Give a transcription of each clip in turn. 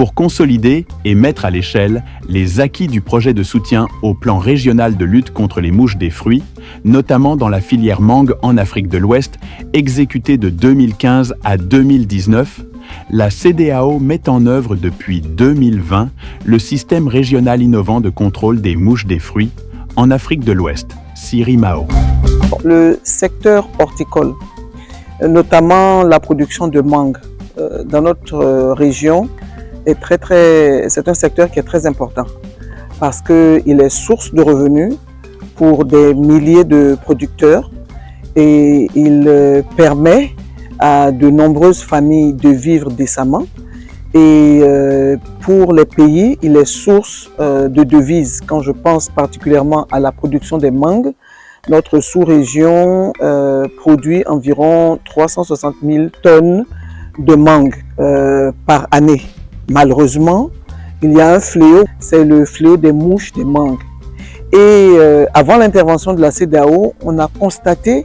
pour consolider et mettre à l'échelle les acquis du projet de soutien au plan régional de lutte contre les mouches des fruits, notamment dans la filière mangue en Afrique de l'Ouest, exécutée de 2015 à 2019, la CEDEAO met en œuvre depuis 2020 le système régional innovant de contrôle des mouches des fruits en Afrique de l'Ouest, CIRIMAO. Le secteur horticole, notamment la production de mangue dans notre région, c'est un secteur qui est très important parce qu'il est source de revenus pour des milliers de producteurs et il permet à de nombreuses familles de vivre décemment. Et pour les pays, il est source de devises. Quand je pense particulièrement à la production des mangues, notre sous-région produit environ 360 000 tonnes de mangue par année. Malheureusement, il y a un fléau, c'est le fléau des mouches des mangues. Et avant l'intervention de la CEDEAO, on a constaté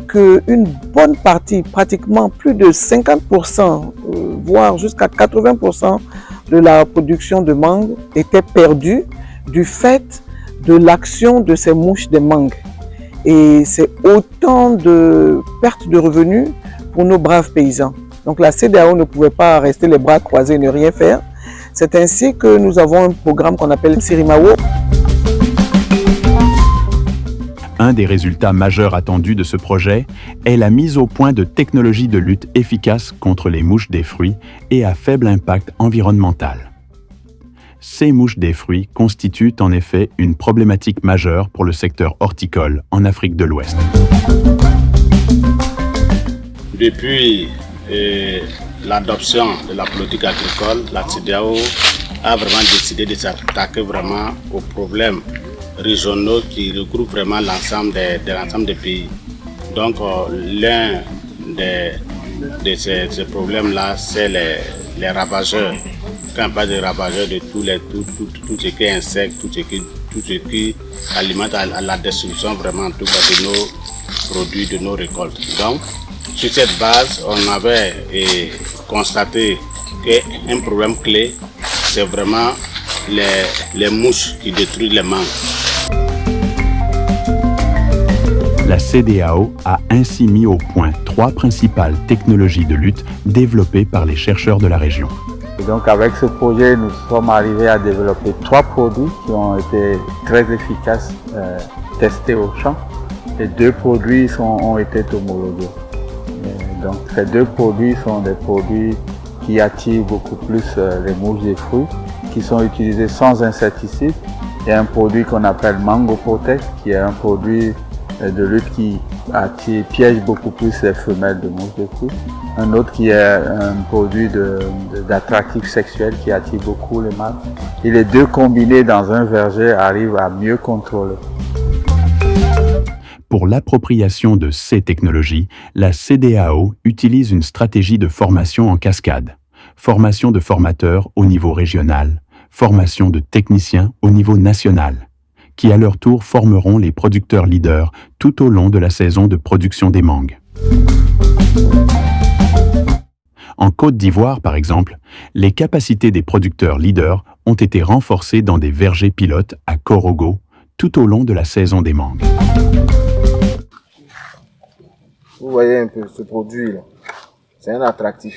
qu'une bonne partie, pratiquement plus de 50%, voire jusqu'à 80% de la production de mangue était perdue du fait de l'action de ces mouches des mangues. Et c'est autant de pertes de revenus pour nos braves paysans. Donc la CEDEAO ne pouvait pas rester les bras croisés et ne rien faire. C'est ainsi que nous avons un programme qu'on appelle CIRIMAO. Un des résultats majeurs attendus de ce projet est la mise au point de technologies de lutte efficaces contre les mouches des fruits et à faible impact environnemental. Ces mouches des fruits constituent en effet une problématique majeure pour le secteur horticole en Afrique de l'Ouest. Depuis l'adoption de la politique agricole, la CEDEAO a vraiment décidé de s'attaquer vraiment aux problèmes régionaux qui regroupent vraiment l'ensemble des pays. Donc l'un de ces problèmes-là, c'est les ravageurs. Quand on parle de ravageurs, de tout ce qui est insectes, tout ce qui alimente à la destruction vraiment tout cas de nos produits, de nos récoltes. Donc sur cette base, on avait constaté qu'un problème clé, c'est vraiment les mouches qui détruisent les mangues. La CEDEAO a ainsi mis au point 3 principales technologies de lutte développées par les chercheurs de la région. Et donc avec ce projet, nous sommes arrivés à développer 3 produits qui ont été très efficaces, testés au champ. Et 2 produits ont été homologués. Et donc ces 2 produits sont des produits qui attirent beaucoup plus les mouches des fruits, qui sont utilisés sans insecticides. Il y a un produit qu'on appelle Mango Protect, qui est un produit de lutte qui piège beaucoup plus les femelles de mouches de fruits. Un autre qui est un produit d'attractif sexuel qui attire beaucoup les mâles. Et les 2 combinés dans un verger arrivent à mieux contrôler. Pour l'appropriation de ces technologies, la CEDEAO utilise une stratégie de formation en cascade. Formation de formateurs au niveau régional, formation de techniciens au niveau national, qui à leur tour formeront les producteurs leaders tout au long de la saison de production des mangues. En Côte d'Ivoire, par exemple, les capacités des producteurs leaders ont été renforcées dans des vergers pilotes à Korogo tout au long de la saison des mangues. Vous voyez un peu ce produit-là, c'est un attractif.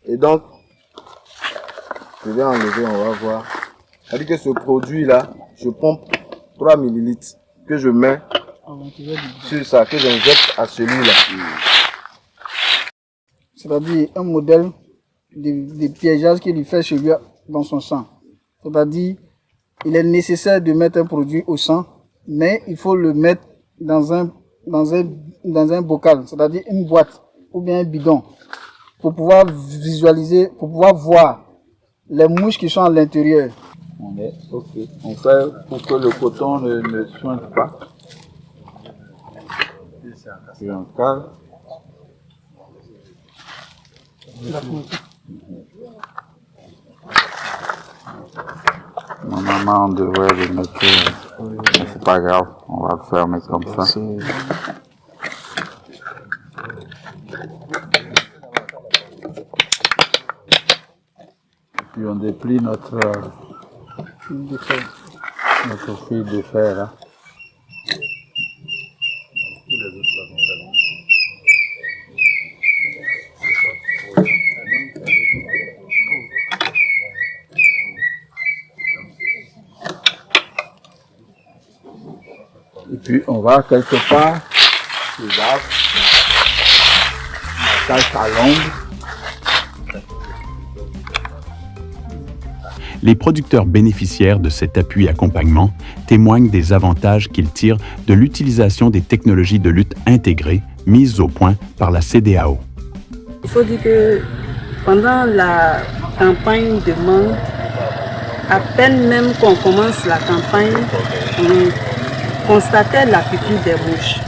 Et donc, je vais enlever, on va voir. C'est-à-dire que ce produit-là, je pompe 3 ml que je mets sur ça, que j'injecte à celui-là. C'est-à-dire un modèle de piégeage qu'il fait chez lui dans son sang. C'est-à-dire, il est nécessaire de mettre un produit au sang, mais il faut le mettre dans un bocal, c'est-à-dire une boîte ou bien un bidon, pour pouvoir visualiser, pour pouvoir voir les mouches qui sont à l'intérieur. Ok. On fait pour que le coton ne sointe pas. C'est un cas. Normalement, on devrait le mettre, mais c'est pas grave, on va le fermer comme ça. Puis on déplie notre fil de fer là. Et puis on va quelque part sur l'arbre, on attache à l'ombre. Les producteurs bénéficiaires de cet appui-accompagnement témoignent des avantages qu'ils tirent de l'utilisation des technologies de lutte intégrées mises au point par la CEDEAO. Il faut dire que pendant la campagne de mangue, à peine même qu'on commence la campagne, on constatait la piqûre des mouches.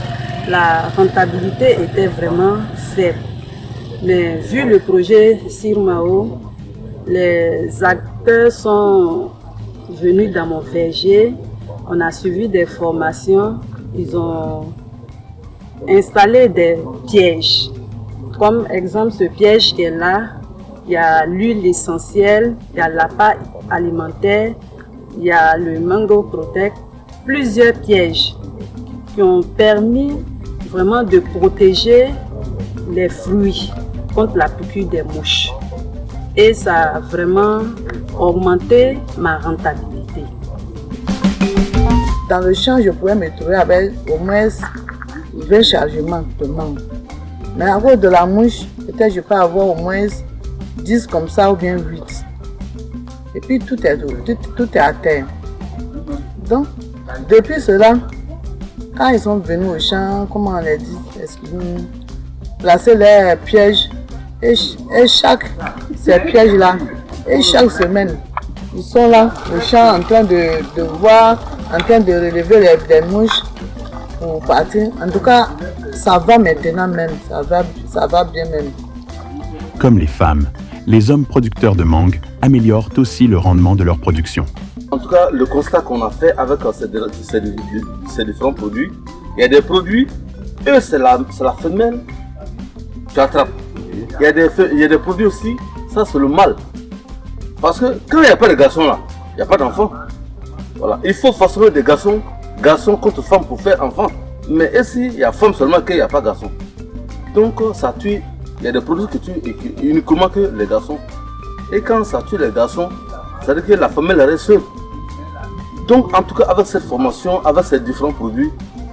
La rentabilité était vraiment faible. Mais vu le projet Sirmao, les acteurs sont venus dans mon verger, on a suivi des formations, ils ont installé des pièges. Comme exemple, ce piège qui est là, il y a l'huile essentielle, il y a l'appât alimentaire, il y a le Mango Protect, plusieurs pièges qui ont permis vraiment de protéger les fruits contre la piqûre des mouches. Et ça a vraiment augmenté ma rentabilité. Dans le champ, je pouvais me trouver avec au moins 20 chargements de mangue. Mais à cause de la mouche, peut-être je peux avoir au moins 10 comme ça ou bien 8. Et puis tout est à terre. Donc, depuis cela, quand ils sont venus au champ, comment on a dit, placer les pièges, et chaque ces pièges-là, et chaque semaine, ils sont là au champ en train de voir, en train de relever les mouches pour partir. En tout cas, ça va maintenant même, ça va bien même. Comme les femmes, les hommes producteurs de mangue améliorent aussi le rendement de leur production. En tout cas, le constat qu'on a fait avec ces différents produits, il y a des produits, eux c'est la femelle, tu attrapes. Il y a des produits aussi, ça c'est le mâle. Parce que quand il n'y a pas de garçons là, il n'y a pas d'enfants. Voilà. Il faut façonner des garçons contre femmes pour faire enfants. Mais ici, il y a femme seulement qu'il n'y a pas de garçons. Donc ça tue, il y a des produits que tuent uniquement que les garçons. Et quand ça tue les garçons, ça veut dire que la femelle reste seule. Donc en tout cas avec cette formation, avec ces différents produits,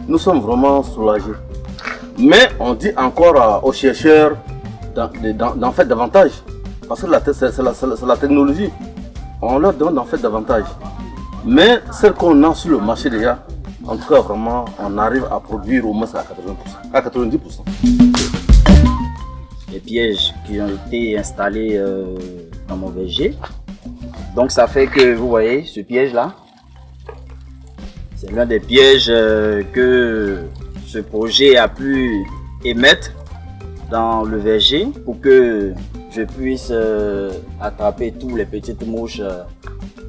nous sommes vraiment soulagés. Mais on dit encore aux chercheurs d'en faire davantage. Parce que c'est la technologie. On leur donne d'en faire davantage. Mais celle qu'on a sur le marché déjà, en tout cas vraiment, on arrive à produire au moins à 90%. Les pièges qui ont été installés dans mon verger. Donc ça fait que vous voyez ce piège là, c'est l'un des pièges que ce projet a pu émettre dans le verger pour que je puisse attraper tous les petites mouches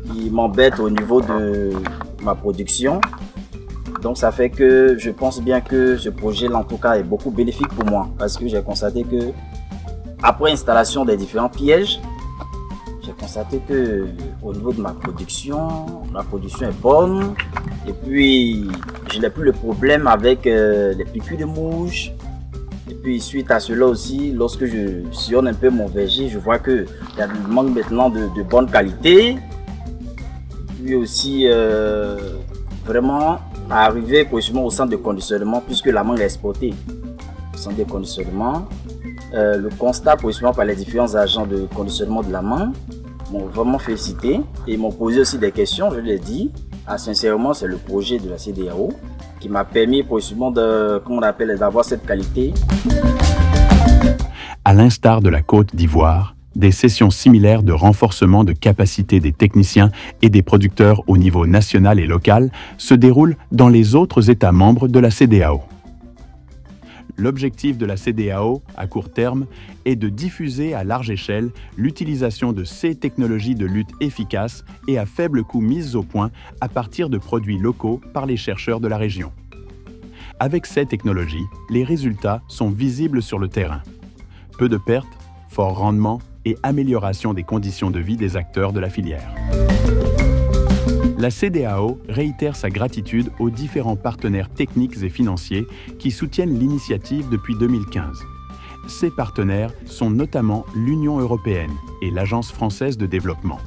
qui m'embêtent au niveau de ma production. Donc ça fait que je pense bien que ce projet là en tout cas est beaucoup bénéfique pour moi parce que j'ai constaté que après installation des différents pièges, j'ai constaté que au niveau de ma production, la production est bonne et puis je n'ai plus le problème avec les piqûres de mouches. Et puis suite à cela aussi, lorsque je sillonne un peu mon verger, je vois qu'il y a du mangue maintenant de bonne qualité. Puis aussi vraiment arriver au centre de conditionnement puisque la mangue est exportée au centre de conditionnement. Le constat par les différents agents de conditionnement de la mangue m'ont vraiment félicité et m'ont posé aussi des questions, je l'ai dit. Sincèrement, c'est le projet de la CEDEAO qui m'a permis d'avoir cette qualité. À l'instar de la Côte d'Ivoire, des sessions similaires de renforcement de capacité des techniciens et des producteurs au niveau national et local se déroulent dans les autres États membres de la CEDEAO. L'objectif de la CEDEAO, à court terme, est de diffuser à large échelle l'utilisation de ces technologies de lutte efficaces et à faible coût mises au point à partir de produits locaux par les chercheurs de la région. Avec ces technologies, les résultats sont visibles sur le terrain. Peu de pertes, fort rendement, et amélioration des conditions de vie des acteurs de la filière. La CEDEAO réitère sa gratitude aux différents partenaires techniques et financiers qui soutiennent l'initiative depuis 2015. Ces partenaires sont notamment l'Union européenne et l'Agence française de développement.